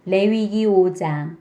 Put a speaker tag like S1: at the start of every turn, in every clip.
S1: 레위기 5장.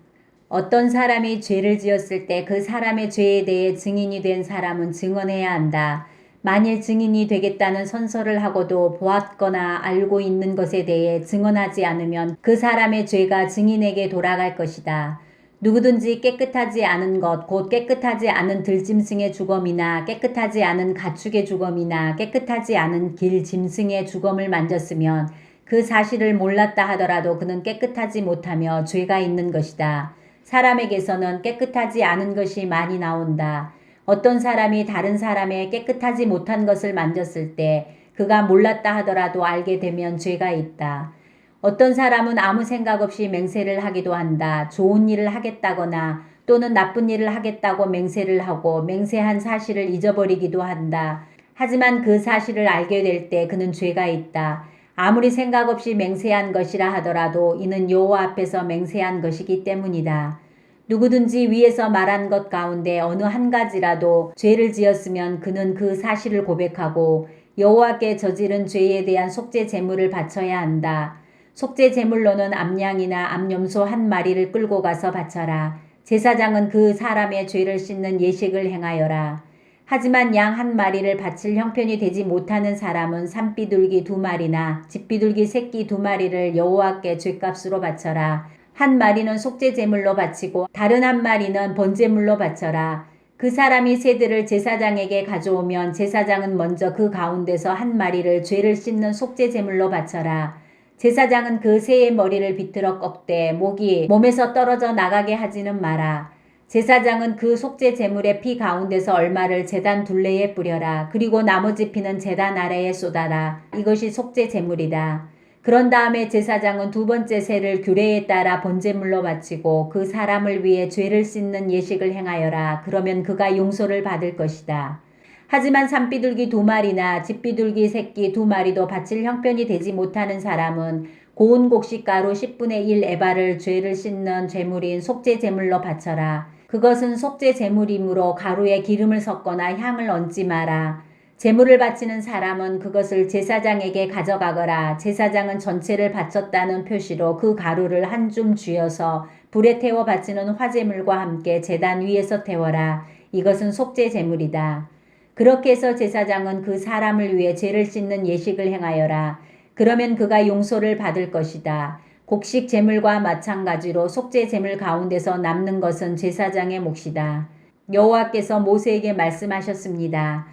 S1: 어떤 사람이 죄를 지었을 때 그 사람의 죄에 대해 증인이 된 사람은 증언해야 한다. 만일 증인이 되겠다는 선서를 하고도 보았거나 알고 있는 것에 대해 증언하지 않으면 그 사람의 죄가 증인에게 돌아갈 것이다. 누구든지 깨끗하지 않은 것, 곧 깨끗하지 않은 들짐승의 주검이나 깨끗하지 않은 가축의 주검이나 깨끗하지 않은 길 짐승의 주검을 만졌으면 그 사실을 몰랐다 하더라도 그는 깨끗하지 못하며 죄가 있는 것이다. 사람에게서는 깨끗하지 않은 것이 많이 나온다. 어떤 사람이 다른 사람의 깨끗하지 못한 것을 만졌을 때 그가 몰랐다 하더라도 알게 되면 죄가 있다. 어떤 사람은 아무 생각 없이 맹세를 하기도 한다. 좋은 일을 하겠다거나 또는 나쁜 일을 하겠다고 맹세를 하고 맹세한 사실을 잊어버리기도 한다. 하지만 그 사실을 알게 될 때 그는 죄가 있다. 아무리 생각 없이 맹세한 것이라 하더라도 이는 여호와 앞에서 맹세한 것이기 때문이다. 누구든지 위에서 말한 것 가운데 어느 한 가지라도 죄를 지었으면 그는 그 사실을 고백하고 여호와께 저지른 죄에 대한 속죄 제물을 바쳐야 한다. 속죄 제물로는 암양이나 암염소 한 마리를 끌고 가서 바쳐라. 제사장은 그 사람의 죄를 씻는 예식을 행하여라. 하지만 양 한 마리를 바칠 형편이 되지 못하는 사람은 산비둘기 2마리나 집비둘기 새끼 2마리를 여호와께 죄값으로 바쳐라. 한 마리는 속죄 제물로 바치고 다른 한 마리는 번제물로 바쳐라. 그 사람이 새들을 제사장에게 가져오면 제사장은 먼저 그 가운데서 한 마리를 죄를 씻는 속죄 제물로 바쳐라. 제사장은 그 새의 머리를 비틀어 꺾되 목이 몸에서 떨어져 나가게 하지는 마라. 제사장은 그 속죄 제물의 피 가운데서 얼마를 제단 둘레에 뿌려라. 그리고 나머지 피는 제단 아래에 쏟아라. 이것이 속죄 제물이다. 그런 다음에 제사장은 두 번째 새를 규례에 따라 번제물로 바치고 그 사람을 위해 죄를 씻는 예식을 행하여라. 그러면 그가 용서를 받을 것이다. 하지만 산비둘기 2마리나 집비둘기 새끼 2마리도 바칠 형편이 되지 못하는 사람은 고운 곡식가루 10분의 1 에바를 죄를 씻는 제물인 속죄 제물로 바쳐라. 그것은 속죄 제물이므로 가루에 기름을 섞거나 향을 얹지 마라. 제물을 바치는 사람은 그것을 제사장에게 가져가거라. 제사장은 전체를 바쳤다는 표시로 그 가루를 한 줌 쥐어서 불에 태워 바치는 화제물과 함께 제단 위에서 태워라. 이것은 속죄 제물이다. 그렇게 해서 제사장은 그 사람을 위해 죄를 씻는 예식을 행하여라. 그러면 그가 용서를 받을 것이다. 곡식 제물과 마찬가지로 속죄 제물 가운데서 남는 것은 제사장의 몫이다. 여호와께서 모세에게 말씀하셨습니다.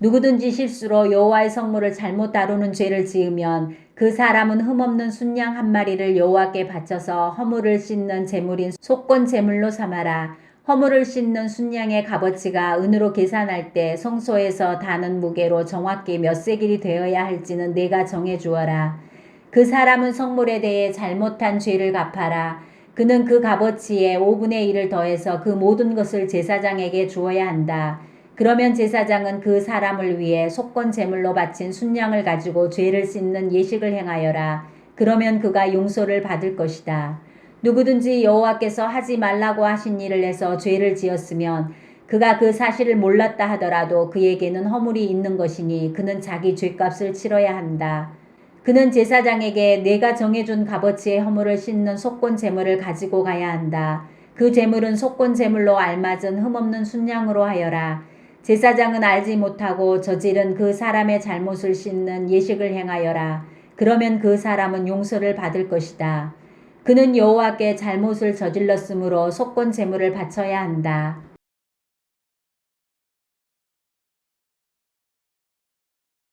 S1: 누구든지 실수로 여호와의 성물을 잘못 다루는 죄를 지으면 그 사람은 흠없는 순양 한 마리를 여호와께 바쳐서 허물을 씻는 제물인 속건 제물로 삼아라. 허물을 씻는 순양의 값어치가 은으로 계산할 때 성소에서 다는 무게로 정확히 몇 세겔이 되어야 할지는 내가 정해 주어라. 그 사람은 성물에 대해 잘못한 죄를 갚아라. 그는 그 값어치의 5분의 1을 더해서 그 모든 것을 제사장에게 주어야 한다. 그러면 제사장은 그 사람을 위해 속건 제물로 바친 순양을 가지고 죄를 씻는 예식을 행하여라. 그러면 그가 용서를 받을 것이다. 누구든지 여호와께서 하지 말라고 하신 일을 해서 죄를 지었으면 그가 그 사실을 몰랐다 하더라도 그에게는 허물이 있는 것이니 그는 자기 죄값을 치러야 한다. 그는 제사장에게 내가 정해준 값어치의 허물을 씻는 속건 제물을 가지고 가야 한다. 그 제물은 속건 제물로 알맞은 흠없는 순양으로 하여라. 제사장은 알지 못하고 저지른 그 사람의 잘못을 씻는 예식을 행하여라. 그러면 그 사람은 용서를 받을 것이다. 그는 여호와께 잘못을 저질렀으므로 속건 제물을 바쳐야 한다.